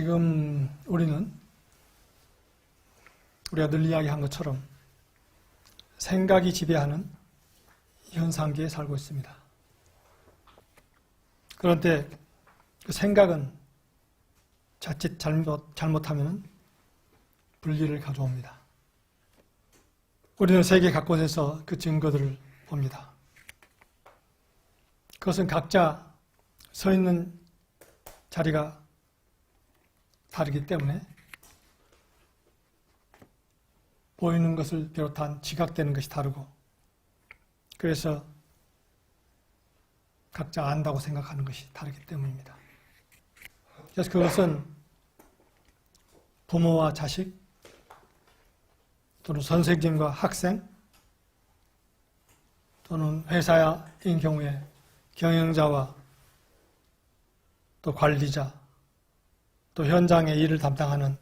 지금 우리가 늘 이야기한 것처럼 생각이 지배하는 현상기에 살고 있습니다. 그런데 그 생각은 자칫 잘못하면 불리를 가져옵니다. 우리는 세계 곳곳에서 그 증거들을 봅니다. 그것은 각자 서 있는 자리가 다르기 때문에 보이는 것을 비롯한 지각되는 것이 다르고, 그래서 각자 안다고 생각하는 것이 다르기 때문입니다. 그래서 그것은 부모와 자식, 또는 선생님과 학생, 또는 회사인 경우에 경영자와 또 관리자, 또 현장의 일을 담당하는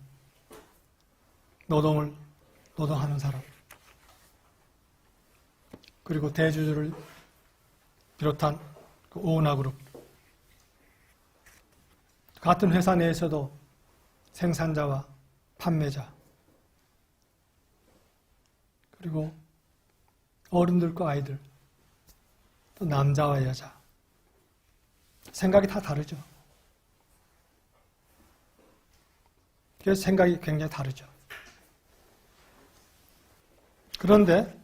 노동하는 사람, 그리고 대주주를 비롯한 그 오너 그룹, 같은 회사 내에서도 생산자와 판매자, 그리고 어른들과 아이들, 또 남자와 여자, 생각이 다 다르죠. 그래서 생각이 굉장히 다르죠. 그런데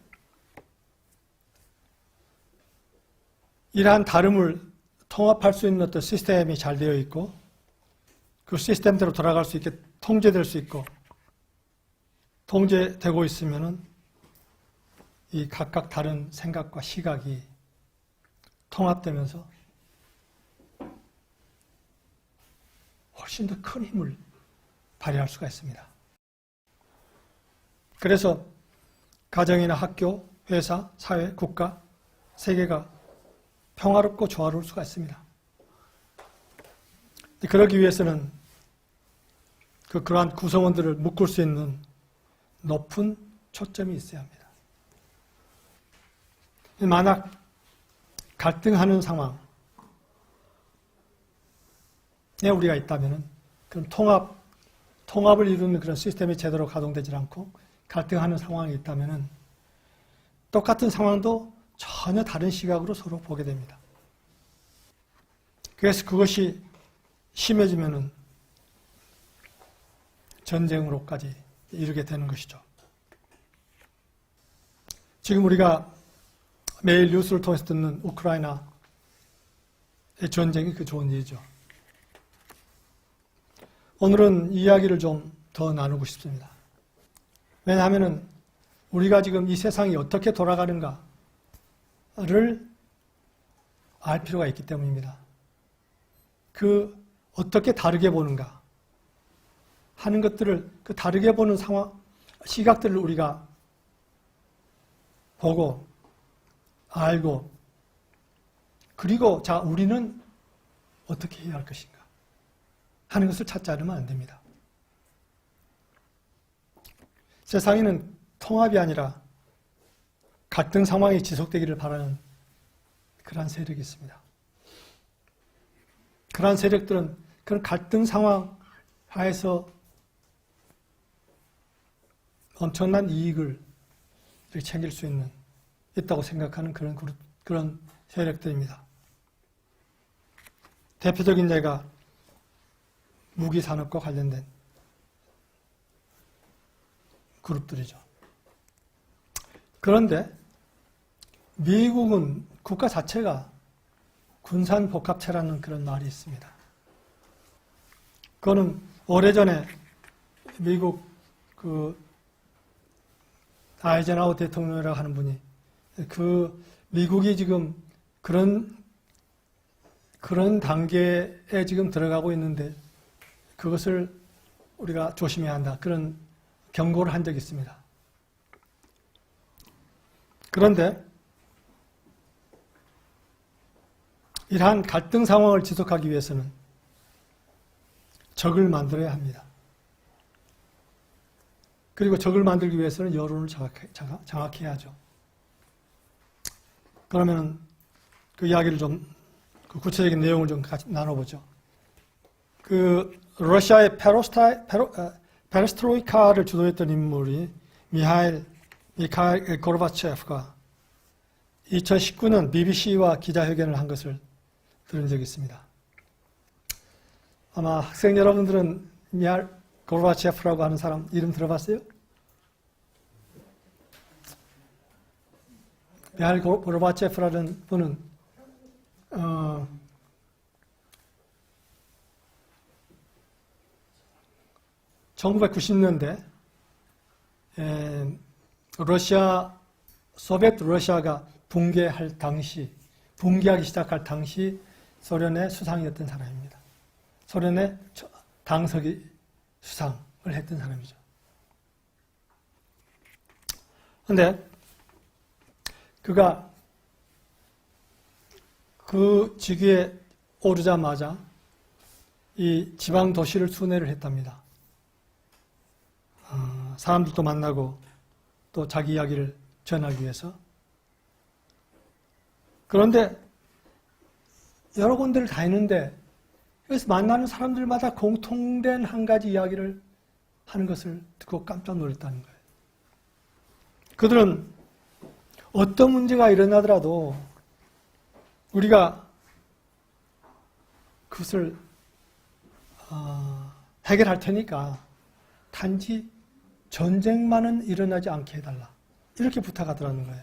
이러한 다름을 통합할 수 있는 어떤 시스템이 잘 되어 있고, 그 시스템대로 돌아갈 수 있게 통제될 수 있고, 통제되고 있으면은 이 각각 다른 생각과 시각이 통합되면서 훨씬 더 큰 힘을 발휘할 수가 있습니다. 그래서 가정이나 학교, 회사, 사회, 국가, 세계가 평화롭고 조화로울 수가 있습니다. 그러기 위해서는 그러한 구성원들을 묶을 수 있는 높은 초점이 있어야 합니다. 만약 갈등하는 상황에 우리가 있다면, 그럼 통합을 이루는 그런 시스템이 제대로 가동되지 않고 갈등하는 상황이 있다면 똑같은 상황도 전혀 다른 시각으로 서로 보게 됩니다. 그래서 그것이 심해지면은 전쟁으로까지 이르게 되는 것이죠. 지금 우리가 매일 뉴스를 통해서 듣는 우크라이나의 전쟁이 그 좋은 일이죠. 오늘은 이야기를 좀 더 나누고 싶습니다. 왜냐하면 우리가 지금 이 세상이 어떻게 돌아가는가를 알 필요가 있기 때문입니다. 어떻게 다르게 보는가 하는 것들을, 그 다르게 보는 상황, 시각들을 우리가 보고 알고, 그리고 자, 우리는 어떻게 해야 할 것인가 하는 것을 찾지 않으면 안 됩니다. 세상에는 통합이 아니라 갈등 상황이 지속되기를 바라는 그러한 세력이 있습니다. 그러한 세력들은 그런 갈등 상황 하에서 엄청난 이익을 챙길 수 있다고 생각하는 그런 세력들입니다. 대표적인 예가 무기산업과 관련된 그룹들이죠. 그런데 미국은 국가 자체가 군산복합체라는 그런 말이 있습니다. 그거는 오래전에 미국 아이젠하워 대통령이라고 하는 분이 미국이 지금 그런 단계에 지금 들어가고 있는데 그것을 우리가 조심해야 한다, 그런 경고를 한 적이 있습니다. 그런데 이러한 갈등 상황을 지속하기 위해서는 적을 만들어야 합니다. 그리고 적을 만들기 위해서는 여론을 장악해야죠. 그러면 그 이야기를 좀, 그 구체적인 내용을 좀 같이 나눠보죠. 러시아의 페레스트로이카를 주도했던 인물이 미하일 고르바체프가 2019년 BBC와 기자회견을 한 것을 들은 적이 있습니다. 아마 학생 여러분들은 미하일 고르바체프라고 하는 사람 이름 들어봤어요? 미하일 고르바체프라는 분은 1990년대 소비에트 러시아가 붕괴하기 시작할 당시 소련의 수상이었던 사람입니다. 소련의 당서기 수상을 했던 사람이죠. 그런데 그가 그 직위에 오르자마자 이 지방 도시를 순회를 했답니다. 사람들도 만나고 또 자기 이야기를 전하기 위해서. 그런데 여러 군데를 다니는데 여기서 만나는 사람들마다 공통된 한 가지 이야기를 하는 것을 듣고 깜짝 놀랐다는 거예요. 그들은 어떤 문제가 일어나더라도 우리가 그것을 해결할 테니까 단지 전쟁만은 일어나지 않게 해달라. 이렇게 부탁하더라는 거예요.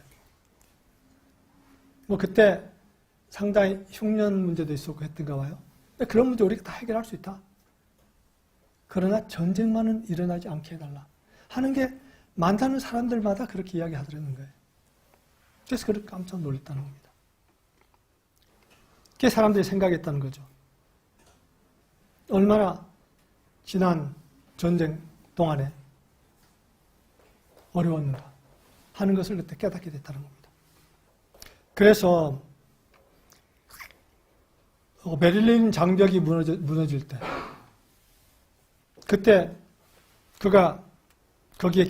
뭐 그때 상당히 흉년 문제도 있었고 했던가 봐요. 그런 문제 우리가 다 해결할 수 있다. 그러나 전쟁만은 일어나지 않게 해달라. 하는 게 만나는 사람들마다 그렇게 이야기하더라는 거예요. 그래서 그렇게 깜짝 놀랐다는 겁니다. 그게 사람들이 생각했다는 거죠. 얼마나 지난 전쟁 동안에 어려웠는가 하는 것을 그때 깨닫게 됐다는 겁니다. 그래서 베를린 장벽이 무너질 때 그때 그가 거기에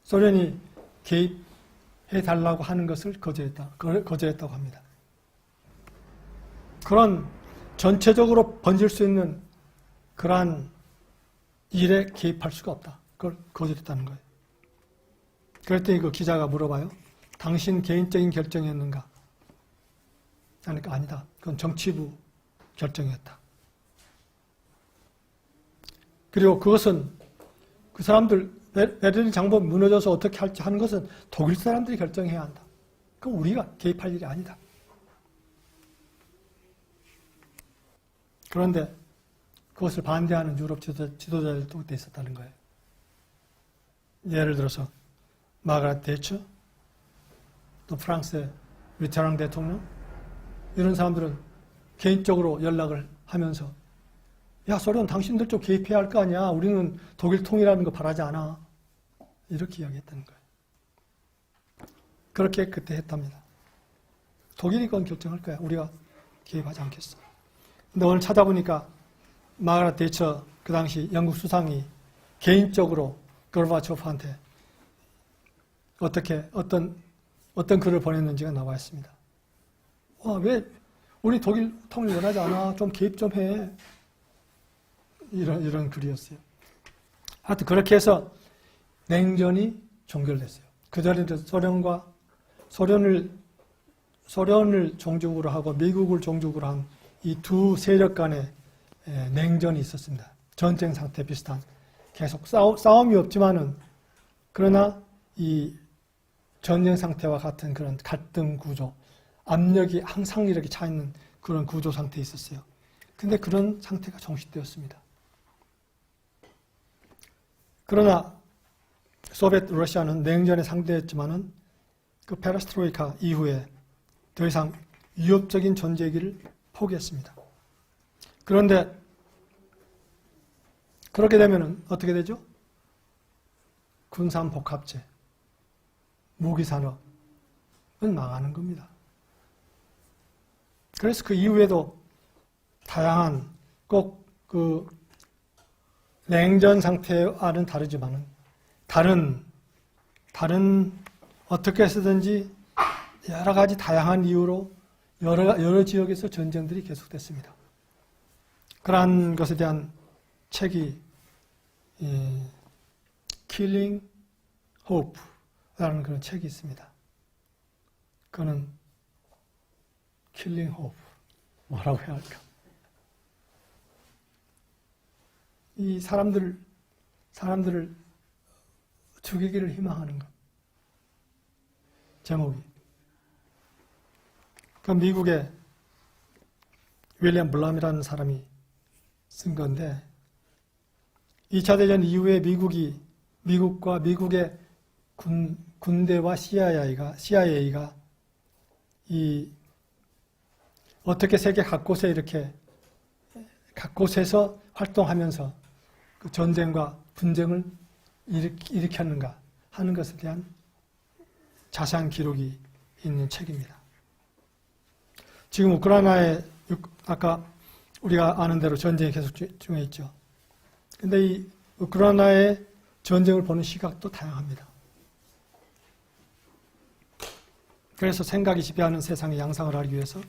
소련이 개입해달라고 하는 것을 거절했다고 합니다. 그런 전체적으로 번질 수 있는 그러한 일에 개입할 수가 없다. 그걸 거절했다는 거예요. 그랬더니 그 기자가 물어봐요. 당신 개인적인 결정이었는가? 그러니까 아니다. 그건 정치부 결정이었다. 그리고 그것은 그 사람들 베를린 장벽 무너져서 어떻게 할지 하는 것은 독일 사람들이 결정해야 한다. 그건 우리가 개입할 일이 아니다. 그런데 그것을 반대하는 유럽 지도자들도 그때 있었다는 거예요. 예를 들어서 마가렛 대처, 또 프랑스의 미테랑 대통령, 이런 사람들은 개인적으로 연락을 하면서 야, 소련 당신들 좀 개입해야 할 거 아니야. 우리는 독일 통일하는 거 바라지 않아. 이렇게 이야기했다는 거예요. 그렇게 그때 했답니다. 독일이 그건 결정할 거야. 우리가 개입하지 않겠어. 근데 오늘 찾아보니까 마가렛 대처 그 당시 영국 수상이 개인적으로 고르바초프한테 어떤 글을 보냈는지가 나와 있습니다. 와, 왜 우리 독일 통일 원하지 않아? 좀 개입 좀 해. 이런 글이었어요. 하여튼 그렇게 해서 냉전이 종결됐어요. 그전에도 소련을 종족으로 하고 미국을 종족으로 한 이 두 세력 간의 냉전이 있었습니다. 전쟁 상태 비슷한. 계속 싸움이 없지만은 그러나 이 전쟁 상태와 같은 그런 갈등 구조, 압력이 항상 이렇게 차 있는 그런 구조 상태에 있었어요. 근데 그런 상태가 종식되었습니다. 그러나 소비에트 러시아는 냉전에 상대했지만은 그 페레스트로이카 이후에 더 이상 위협적인 존재이기를 포기했습니다. 그런데 그렇게 되면은 어떻게 되죠? 군산복합체, 무기산업은 망하는 겁니다. 그래서 그 이후에도 다양한 꼭 그 냉전 상태와는 다르지만은 다른 어떻게 해서든지 여러 가지 다양한 이유로 여러 지역에서 전쟁들이 계속됐습니다. 그러한 것에 대한 책이 Killing Hope라는 그런 책이 있습니다. 그거는 Killing Hope 뭐라고 해야 할까? 이 사람들을 죽이기를 희망하는 것. 제목이. 그 미국의 윌리엄 블람이라는 사람이 쓴 건데 2차 대전 이후에 미국과 미국의 군대와 CIA가 어떻게 세계 각곳에서 활동하면서 그 전쟁과 분쟁을 일으켰는가 하는 것에 대한 자세한 기록이 있는 책입니다. 지금 우크라이나에 아까 우리가 아는 대로 전쟁이 계속 중에 있죠. 근데 이 우크라이나의 전쟁을 보는 시각도 다양합니다. 그래서 생각이 지배하는 세상의 양상을 알기 위해서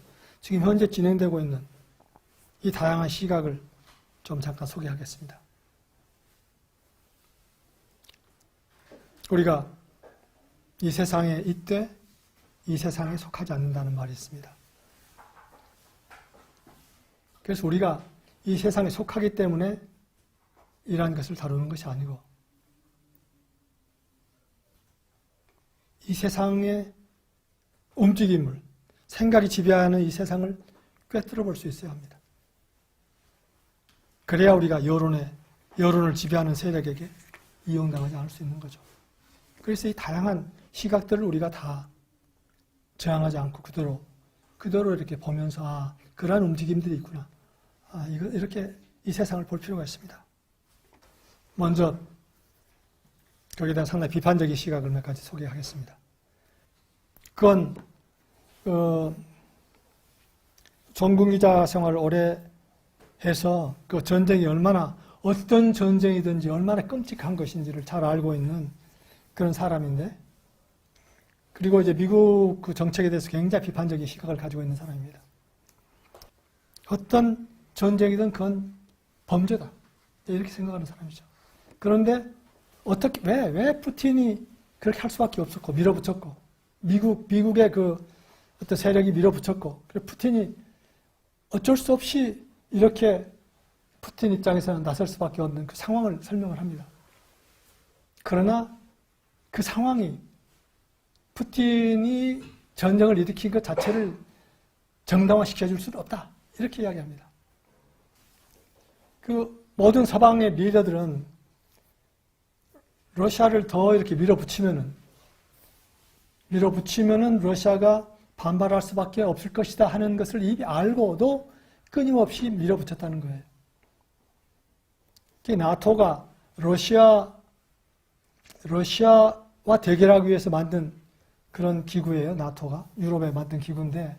지금 현재 진행되고 있는 이 다양한 시각을 좀 잠깐 소개하겠습니다. 우리가 이 세상에 있되 이 세상에 속하지 않는다는 말이 있습니다. 그래서 우리가 이 세상에 속하기 때문에 이러한 것을 다루는 것이 아니고 이 세상의 움직임을 생각이 지배하는 이 세상을 꿰뚫어 볼 수 있어야 합니다. 그래야 우리가 여론을 지배하는 세력에게 이용당하지 않을 수 있는 거죠. 그래서 이 다양한 시각들을 우리가 다 저항하지 않고 그대로 이렇게 보면서 그러한 움직임들이 있구나. 이렇게 이 세상을 볼 필요가 있습니다. 먼저 거기에 대한 상당히 비판적인 시각을 몇 가지 소개하겠습니다. 그건 전국기자 생활을 오래 해서 그 전쟁이 어떤 전쟁이든지 얼마나 끔찍한 것인지를 잘 알고 있는 그런 사람인데, 그리고 이제 미국 그 정책에 대해서 굉장히 비판적인 시각을 가지고 있는 사람입니다. 어떤 전쟁이든 그건 범죄다, 이렇게 생각하는 사람이죠. 그런데 왜 푸틴이 그렇게 할 수밖에 없었고 밀어붙였고 미국의 그 어떤 세력이 밀어붙였고, 그래서 푸틴이 어쩔 수 없이 이렇게 푸틴 입장에서는 나설 수밖에 없는 그 상황을 설명을 합니다. 그러나 그 상황이 푸틴이 전쟁을 일으킨 것 자체를 정당화시켜줄 수는 없다, 이렇게 이야기합니다. 그 모든 서방의 리더들은 러시아를 더 이렇게 밀어붙이면은 러시아가 반발할 수밖에 없을 것이다 하는 것을 이미 알고도 끊임없이 밀어붙였다는 거예요. 나토가 러시아와 대결하기 위해서 만든 그런 기구예요. 나토가 유럽에 만든 기구인데,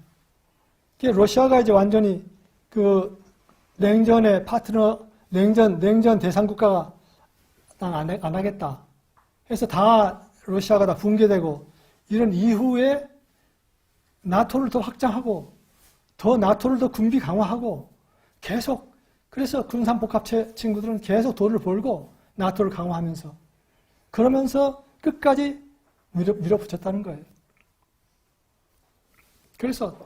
러시아가 이제 완전히 그 냉전의 파트너, 냉전 대상 국가가 난 안 하겠다 해서 러시아가 다 붕괴되고 이런 이후에 나토를 더 확장하고 나토를 더 군비 강화하고 계속, 그래서 군산복합체 친구들은 계속 돈을 벌고 나토를 강화하면서 그러면서 끝까지 밀어붙였다는 거예요. 그래서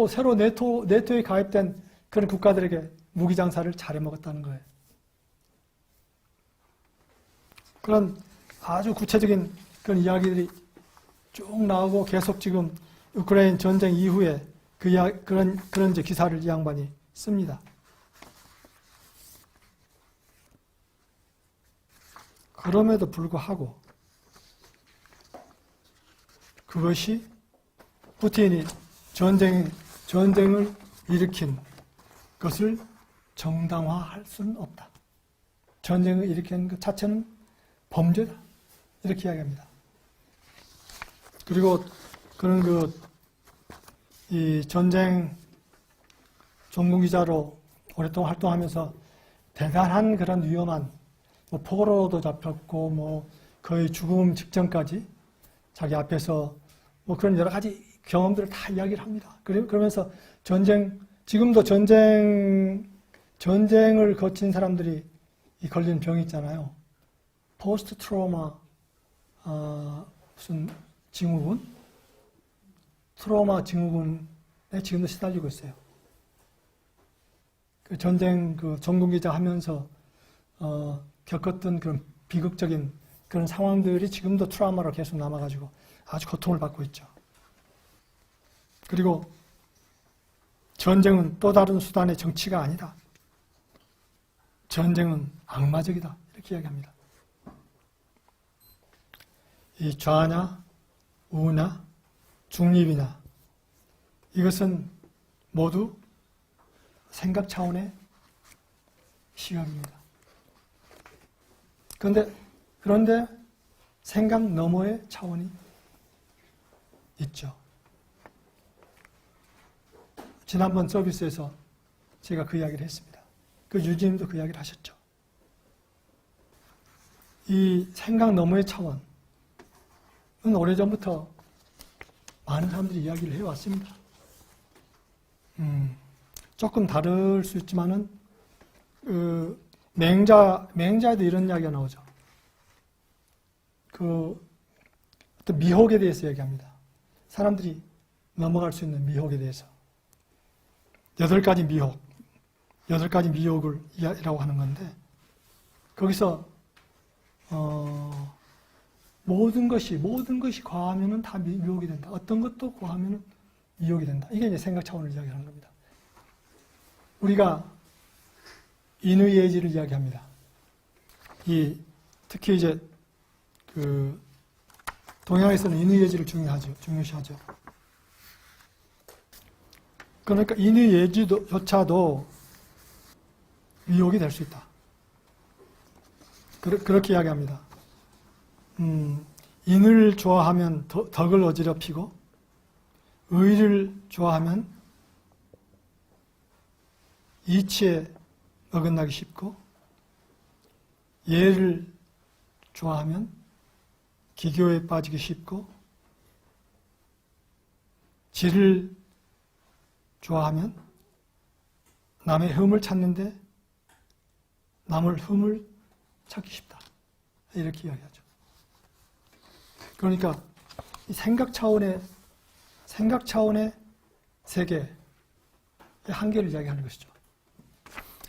새로 네토에 가입된 그런 국가들에게 무기 장사를 잘해 먹었다는 거예요. 그런 아주 구체적인 그런 이야기들이 쭉 나오고 계속 지금 우크라이나 전쟁 이후에 그런 이제 기사를 이 양반이 씁니다. 그럼에도 불구하고 그것이 푸틴이 전쟁을 일으킨 것을 정당화할 수는 없다. 전쟁을 일으킨 것 자체는 범죄다, 이렇게 이야기합니다. 그리고 그런 이 전쟁 전문기자로 오랫동안 활동하면서 대단한 그런 위험한 포로도 잡혔고 거의 죽음 직전까지 자기 앞에서 그런 여러 가지 경험들을 다 이야기를 합니다. 그러면서 전쟁 지금도 전쟁을 거친 사람들이 걸리는 병이 있잖아요. 포스트 트라우마 무슨 증후군? 트라우마 증후군에 지금도 시달리고 있어요. 그 전쟁 전공기자 하면서 겪었던 그런 비극적인 그런 상황들이 지금도 트라우마로 계속 남아가지고 아주 고통을 받고 있죠. 그리고 전쟁은 또 다른 수단의 정치가 아니다. 전쟁은 악마적이다. 이렇게 이야기합니다. 이 좌냐, 우냐, 중립이냐, 이것은 모두 생각 차원의 시각입니다. 그런데 생각 너머의 차원이 있죠. 지난번 서비스에서 제가 그 이야기를 했습니다. 그 유진님도 그 이야기를 하셨죠. 이 생각 너머의 차원은 오래전부터 많은 사람들이 이야기를 해왔습니다. 조금 다를 수 있지만은, 맹자에도 이런 이야기가 나오죠. 어떤 미혹에 대해서 얘기합니다. 사람들이 넘어갈 수 있는 미혹에 대해서. 8가지 미혹을 이라고 하는 건데, 거기서, 모든 것이 과하면은 다 미혹이 된다. 어떤 것도 과하면은 미혹이 된다. 이게 이제 생각 차원을 이야기하는 겁니다. 우리가 인의예지를 이야기합니다. 특히 이제 동양에서는 인의예지를 중요시하죠. 그러니까 인의예지조차도 미혹이 될 수 있다. 그렇게 이야기합니다. 인을 좋아하면 덕을 어지럽히고, 의를 좋아하면 이치에 어긋나기 쉽고, 예를 좋아하면 기교에 빠지기 쉽고, 지를 좋아하면 남의 흠을 찾는데 남의 흠을 찾기 쉽다. 이렇게 이야기하죠. 그러니까 이 생각 차원의 세계의 한계를 이야기하는 것이죠.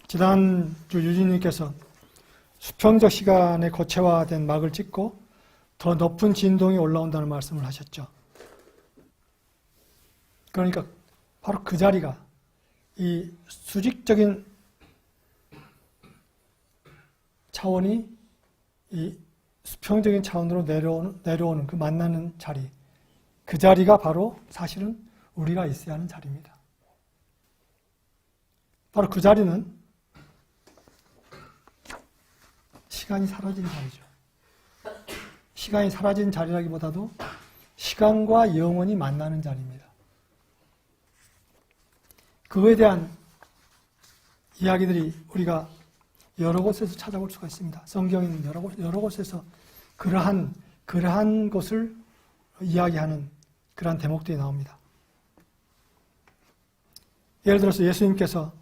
지난주 유진님께서 수평적 시간의 고체화된 막을 찍고 더 높은 진동이 올라온다는 말씀을 하셨죠. 그러니까 바로 그 자리가 이 수직적인 차원이 이 수평적인 차원으로 내려오는 그 만나는 자리, 그 자리가 바로 사실은 우리가 있어야 하는 자리입니다. 바로 그 자리는 시간이 사라진 자리죠. 시간이 사라진 자리라기보다도 시간과 영원히 만나는 자리입니다. 그거에 대한 이야기들이 우리가 여러 곳에서 찾아볼 수가 있습니다. 성경에는 여러 곳에서 그러한 것을 이야기하는 그러한 대목들이 나옵니다. 예를 들어서 예수님께서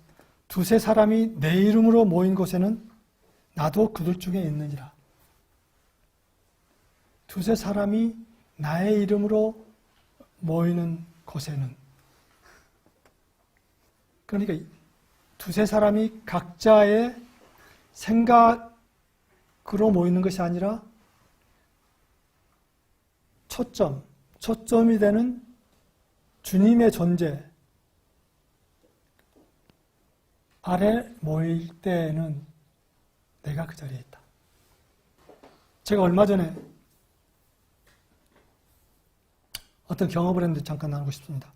두세 사람이 내 이름으로 모인 곳에는 나도 그들 중에 있느니라. 두세 사람이 나의 이름으로 모이는 곳에는, 그러니까 두세 사람이 각자의 생각으로 모이는 것이 아니라 초점이 되는 주님의 존재 아래 모일 때에는 내가 그 자리에 있다. 제가 얼마 전에 어떤 경험을 했는데 잠깐 나누고 싶습니다.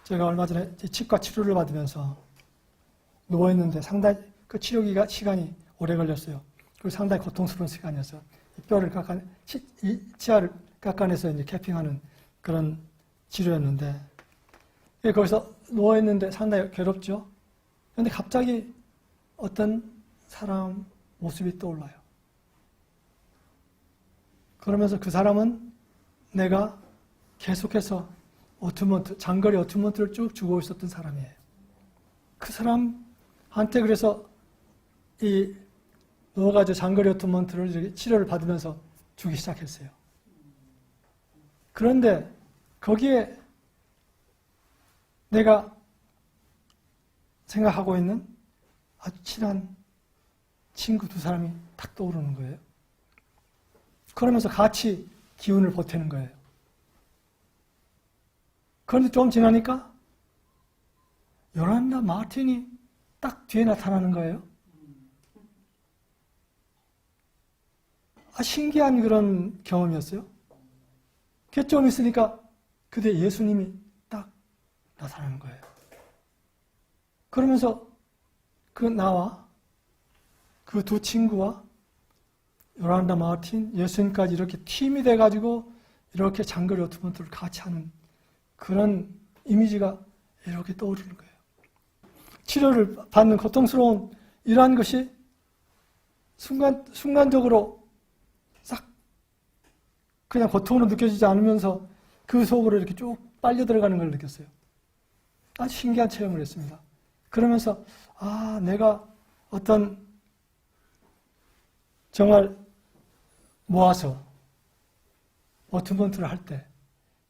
제가 얼마 전에 치과 치료를 받으면서 누워있는데 상당히 그 치료 시간이 오래 걸렸어요. 그리고 상당히 고통스러운 시간이었어요. 치아를 깎아내서 이제 캐핑하는 그런 치료였는데, 거기서 누워있는데 상당히 괴롭죠? 그런데 갑자기 어떤 사람 모습이 떠올라요. 그러면서 그 사람은 내가 계속해서 장거리 어투먼트를 쭉 주고 있었던 사람이에요. 그 사람한테 그래서 이 넣어가지고 장거리 어토먼트를 치료를 받으면서 주기 시작했어요. 그런데 거기에 내가 생각하고 있는 아주 친한 친구 두 사람이 탁 떠오르는 거예요. 그러면서 같이 기운을 보태는 거예요. 그런데 좀 지나니까 요란다 마틴이 딱 뒤에 나타나는 거예요. 신기한 그런 경험이었어요. 그게 좀 있으니까 그때 예수님이 딱 나타나는 거예요. 그러면서 나와 그 두 친구와 요란다 마틴, 예수님까지 이렇게 팀이 돼가지고 이렇게 장거리 어토먼트를 같이 하는 그런 이미지가 이렇게 떠오르는 거예요. 치료를 받는 고통스러운 이러한 것이 순간적으로 싹 그냥 고통으로 느껴지지 않으면서 그 속으로 이렇게 쭉 빨려 들어가는 걸 느꼈어요. 아주 신기한 체험을 했습니다. 그러면서 내가 어떤 정말 모아서 어토먼트를 할 때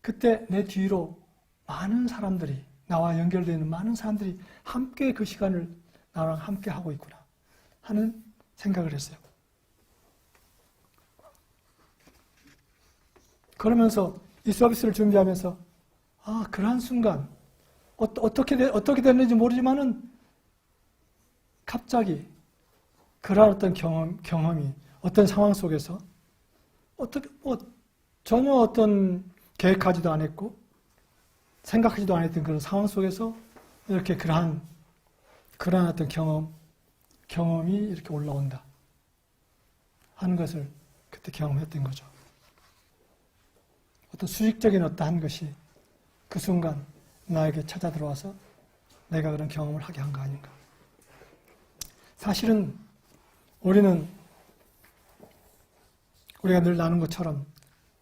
그때 내 뒤로 많은 사람들이 나와 연결되어 있는 많은 사람들이 함께 그 시간을 나랑 함께 하고 있구나 하는 생각을 했어요. 그러면서 이 서비스를 준비하면서 그러한 순간 어떻게 됐는지 모르지만은 갑자기 그러한 어떤 경험이 어떤 상황 속에서 전혀 어떤 계획하지도 않았고 생각하지도 않았던 그런 상황 속에서 이렇게 그러한 어떤 경험이 이렇게 올라온다 하는 것을 그때 경험했던 거죠. 어떤 수직적인 어떠한 것이 그 순간 나에게 찾아 들어와서 내가 그런 경험을 하게 한 거 아닌가. 사실은 우리가 늘 나눈 것처럼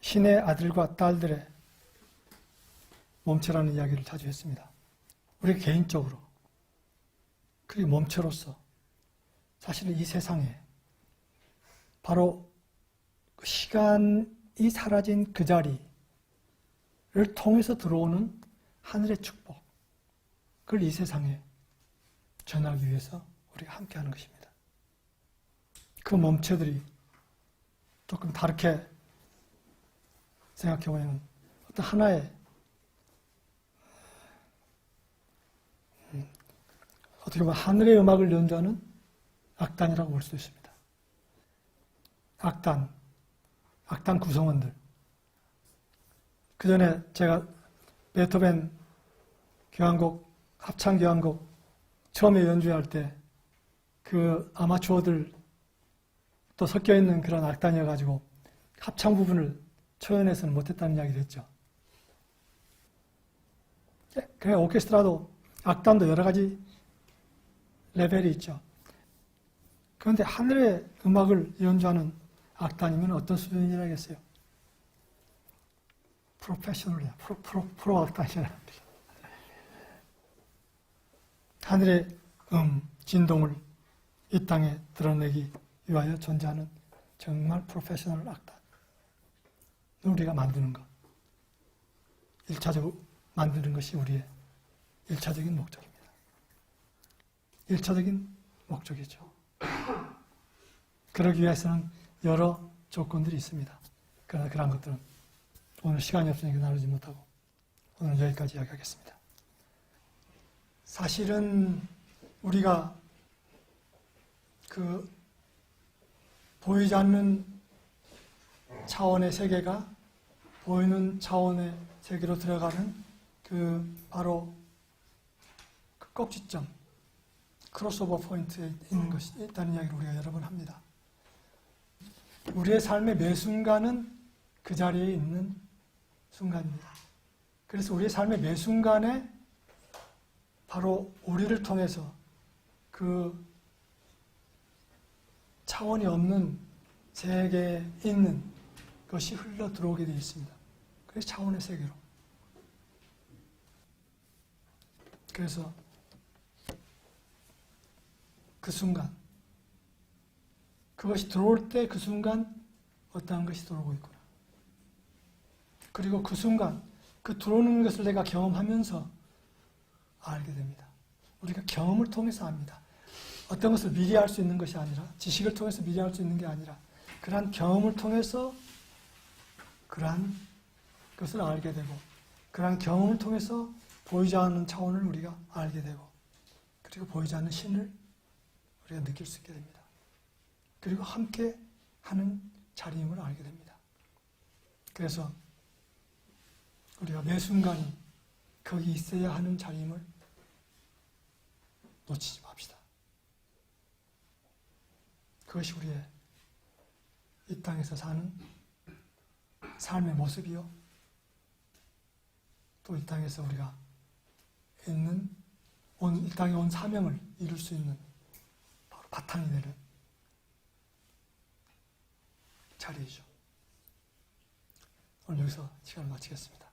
신의 아들과 딸들의 몸체라는 이야기를 자주 했습니다. 우리 개인적으로 그게 몸체로서 사실은 이 세상에 바로 시간이 사라진 그 자리를 통해서 들어오는 하늘의 축복, 그걸 이 세상에 전하기 위해서 우리가 함께하는 것입니다. 그 몸체들이 조금 다르게 생각해보면 어떤 하나의 어떻게 보면 하늘의 음악을 연주하는 악단이라고 볼 수도 있습니다. 악단 구성원들. 그 전에 제가 베토벤 합창 교향곡 처음에 연주할 때 그 아마추어들 또 섞여 있는 그런 악단이어가지고 합창 부분을 초연해서는 못했다는 이야기를 했죠. 그래, 오케스트라도 악단도 여러 가지 레벨이 있죠. 그런데 하늘의 음악을 연주하는 악단이면 어떤 수준이라겠어요? 프로페셔널이야. 프로 악단이잖아요. 하늘의 진동을 이 땅에 드러내기 위하여 존재하는 정말 프로페셔널 악단. 우리가 만드는 것. 1차적으로 만드는 것이 우리의 1차적인 목적입니다. 1차적인 목적이죠. 그러기 위해서는 여러 조건들이 있습니다. 그러나 그런 것들은 오늘 시간이 없으니까 나누지 못하고 오늘 여기까지 이야기하겠습니다. 사실은 우리가 그 보이지 않는 차원의 세계가 보이는 차원의 세계로 들어가는 바로 그 꼭지점, 크로스오버 포인트에 있는 것이 있다는 이야기를 우리가 여러 번 합니다. 우리의 삶의 매 순간은 그 자리에 있는 순간입니다. 그래서 우리의 삶의 매 순간에 바로 우리를 통해서 그 차원이 없는 세계에 있는 것이 흘러 들어오게 되어 있습니다. 그래서 차원의 세계로. 그래서 그 순간, 그것이 들어올 때 그 순간 어떠한 것이 들어오고 있구나. 그리고 그 순간 그 들어오는 것을 내가 경험하면서 알게 됩니다. 우리가 경험을 통해서 압니다. 어떤 것을 미리 알 수 있는 것이 아니라, 지식을 통해서 미리 알 수 있는 게 아니라, 그러한 경험을 통해서 그러한 것을 알게 되고, 그러한 경험을 통해서 보이지 않는 차원을 우리가 알게 되고, 그리고 보이지 않는 신을 우리가 느낄 수 있게 됩니다. 그리고 함께 하는 자리임을 알게 됩니다. 그래서 우리가 매 순간이 거기 있어야 하는 자리임을 놓치지 맙시다. 그것이 우리의 이 땅에서 사는 삶의 모습이요, 또 이 땅에서 우리가 있는 이 땅에 온 사명을 이룰 수 있는 바로 바탕이 되는 자리이죠. 오늘 여기서 시간을 마치겠습니다.